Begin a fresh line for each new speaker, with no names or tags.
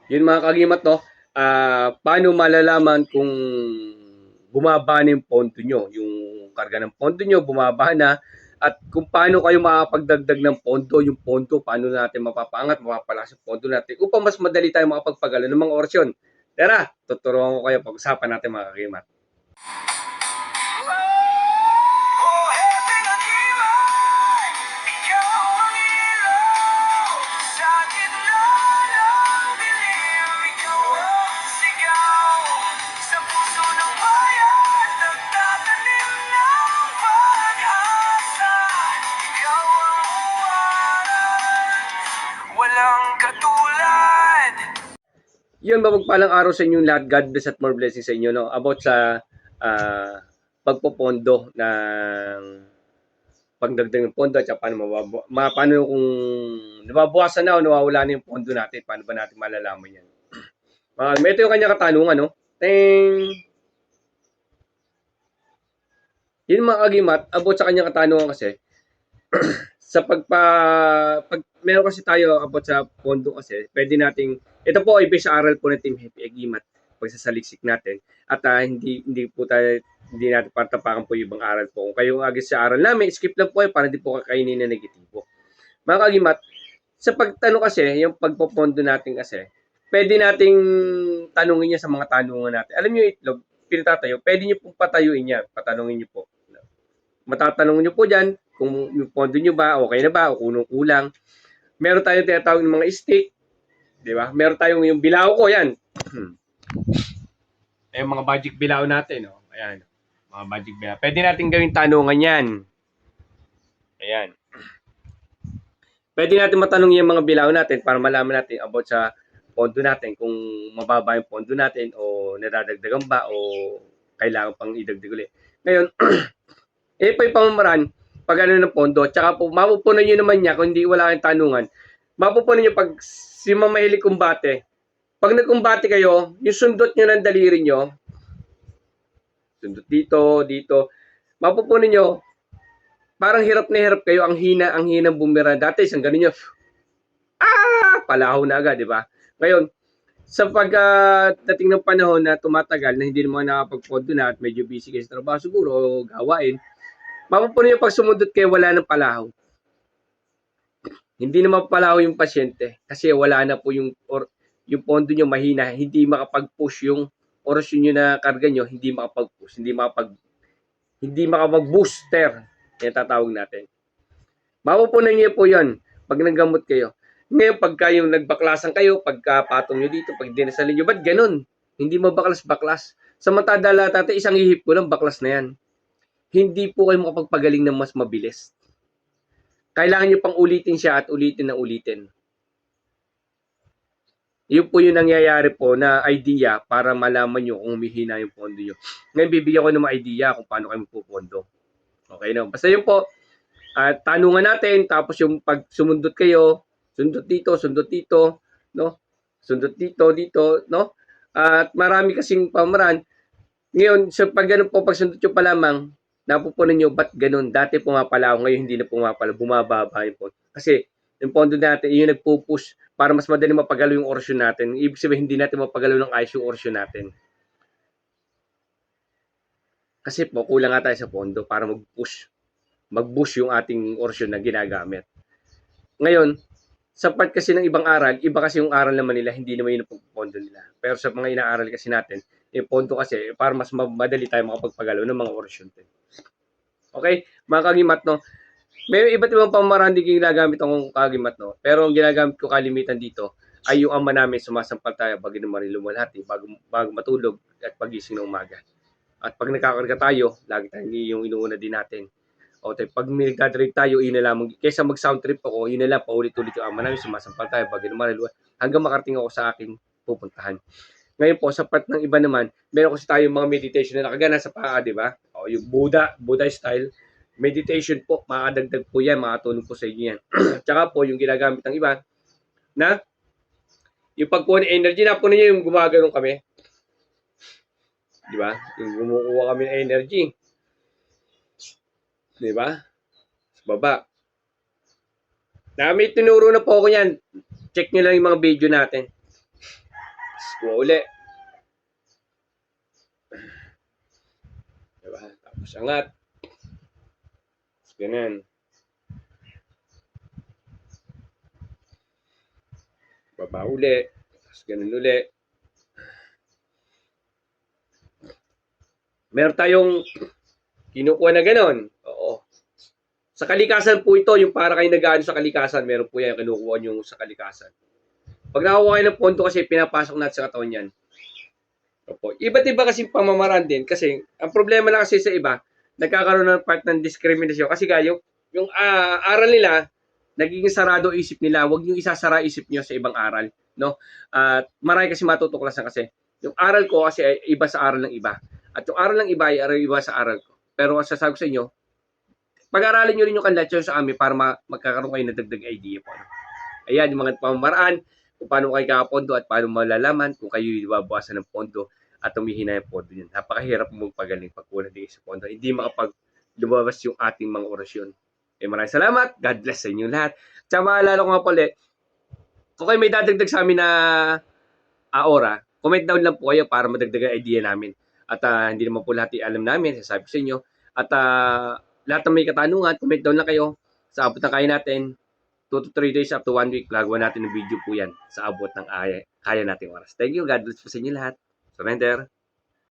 Yun mga kagimat, no? Paano malalaman kung bumaba na yung pondo nyo? Yung karga ng pondo nyo, bumaba na. At kung paano kayo makapagdagdag ng pondo, yung pondo, paano natin mapapaangat, mapapalakas yung pondo natin upang mas madali tayo makapagpagalo ng mga orasyon. Tara, tuturuan ko kayo, pag-usapan natin mga kagimat.
Walang katulad.
Yun, mapagpalang araw sa inyong lahat. God bless at more blessings sa inyo. No? About sa pagpopondo ng pagdagdag ng pondo at paano paano kung nababawasan na o nawawala na yung pondo natin, paano ba natin malalaman yan? Ito yung kanya katanungan, no? Ting! Yun mga kagimat, about sa kanya katanungan kasi, sa pag meron kasi tayo about sa pondo kasi, pwede nating, ito po ay based sa aral po ng Team Happy Agimat, pagsasaliksik natin, at hindi po tayo, hindi natin patapakan po yung ibang aral po. Kung kayo agad sa aral namin, skip lang po para hindi po kakainin na negatibo. Mga kagimat, sa pagtanong kasi, yung pagpopondo natin kasi, pwede nating tanungin niya sa mga tanungan natin. Alam niyo itlog, pinatatayo, pwede niyo pong patayuin yan, patanungin niyo po. Matatanong niyo po dyan, kung yung pondo niyo ba, okay na ba, o kulang. Meron tayong tinatawag ng mga stick, di ba? Meron tayong yung bilao ko, yan. Yung mga magic bilao natin, no? Ayan, mga magic bilao. Pwede natin gawing tanungan yan. Ayan. Pwede natin matanong yung mga bilao natin para malaman natin about sa pondo natin, kung mababa yung pondo natin o nadadagdagan ba o kailangan pang idagdag ulit. Ngayon, pa yung pamamaraan pag ano ng pondo, tsaka po mapupunan nyo naman niya kung hindi wala kayong tanungan. Mapupunan nyo pag si mamahilig kumbate. Pag nagkumbate kayo, yung sundot nyo ng daliri nyo, sundot dito, dito, mapupunan nyo, parang hirap na hirap kayo, ang hina bumira. Dati isang ganun nyo, palaho na agad, di ba? Ngayon, sa dating ng panahon na tumatagal na hindi naman nakapag-pondo na at medyo busy kayo sa trabaho siguro o gawain, mapupunan nyo pag sumundot kayo, wala ng palaho. Hindi na mapapalaho yung pasyente kasi wala na po yung pondo nyo mahina, hindi makapag-push yung orasyon nyo na karga nyo, hindi makapag-booster, yan tatawag natin. Mapupunan nyo po yon pag naggamot kayo. Ngayon, pagka yung nagbaklasan kayo, pagka patong nyo dito, pag dinasalin nyo, ba't ganun? Hindi mabaklas-baklas. Samantala natin, isang ihip ko lang, baklas na yan. Hindi po kayo makapagpagaling ng mas mabilis. Kailangan nyo pang ulitin siya at ulitin na ulitin. Yun po yung nangyayari po na idea para malaman nyo kung humihina yung pondo nyo. Ngayon, bibigyan ko ng mga idea kung paano kayo magpupondo. Okay, no? Basta yun po, tanungan natin, tapos yung pag sumundot kayo, sundot dito, no? Sundot dito, no? At marami kasing pamaran. Ngayon, sa pag ganun po, pag sundot nyo pa lamang, napupunan nyo, ba't ganun? Dati pumapalaw, ngayon hindi na pumapalaw, bumababa yung pondo. Kasi, yung pondo natin, yung nagpupush para mas madali mapagalo yung orasyon natin. Ibig sabihin, hindi natin mapagalo ng ayos yung orasyon natin. Kasi po, kulang nga tayo sa pondo para mag-boost yung ating orasyon na ginagamit. Ngayon, sa part kasi ng ibang aral, iba kasi yung aral naman nila, hindi naman yun ang pagpondo nila. Pero sa mga inaaral kasi natin, yung pondo kasi, para mas madali tayo makapagpagalo ng mga orasyon. Okay? Mga kagimat, no? May iba't ibang pamaraan din ginagamit akong kagimat, no? Pero ang ginagamit ko kalimitan dito ay yung ama namin sumasampal tayo bago naman lumalhati, bago matulog at pagising ng umaga. At pag nagkakarga tayo, lagi tayong yung inuuna din natin. O tayo, pag may nagdadrive tayo, yun na lamang. Kaysa mag-sound trip ako, yun na lang, paulit-ulit yung ama namin, sumasampal tayo bago naman hanggang makarating ako sa aking pupuntahan. Ngayon po, sa part ng iba naman, meron kasi tayong mga meditation na nakagana sa paa, di ba? O yung Buddha style, meditation po, makakadagdag po yan, makatulong po sa inyo yan. Tsaka po, yung ginagamit ng iba, na yung pagkuha ng energy, na po ninyo yung gumagano'n kami. Di ba? Yung gumukuha kami ng energy. Di ba? Sa baba. May tinuro na po ako yan. Check nyo lang yung mga video natin. Kuha uli. Diba? Tapos angat. Ganun. Baba uli. Tapos ganun uli. Meron tayong kinukuha na ganun. Oo. Sa kalikasan po ito, yung para kayo nag-aano sa kalikasan, meron po yan, kinukuha nyo sa kalikasan. Pag nakuha kayo ng pondo kasi, pinapasok natin sa katawan yan. Opo. Iba't iba kasi pamamaraan din. Kasi, ang problema na kasi sa iba, nagkakaroon ng part ng discrimination. Kasi yung aral nila, nagiging sarado isip nila. Huwag nyo isasara isip nyo sa ibang aral. No? At marami kasi matutuklasan kasi. Yung aral ko kasi ay iba sa aral ng iba. At yung aral ng iba ay iba sa aral ko. Pero sasabi ko sa inyo, pag-aralin nyo rin yung kanlatsyon sa amin para magkakaroon kayo ng dagdag idea po. Ayan, yung mga pamamaraan, kung paano kayo kakapondo at paano malalaman kung kayo ibabawasan ng pondo at humihina yung pondo yun. Napakahirap magpagaling pag kulang din sa pondo. Hindi lumabas yung ating mga orasyon. Maraming salamat. God bless sa inyo lahat. Tsaka maalala ko nga pala, kung kayo may dadagdag sa amin na aura, comment down lang po kayo para madagdagan idea namin. At hindi naman po lahat alam namin, sasabi ko sa inyo. At lahat ng may katanungan, comment down lang kayo. Sa abot ng kaya natin, 2 to 3 days up to 1 week, gagawa natin ng video po yan sa abot ng kaya nating oras. Thank you. God bless po sa inyo lahat. Surrender.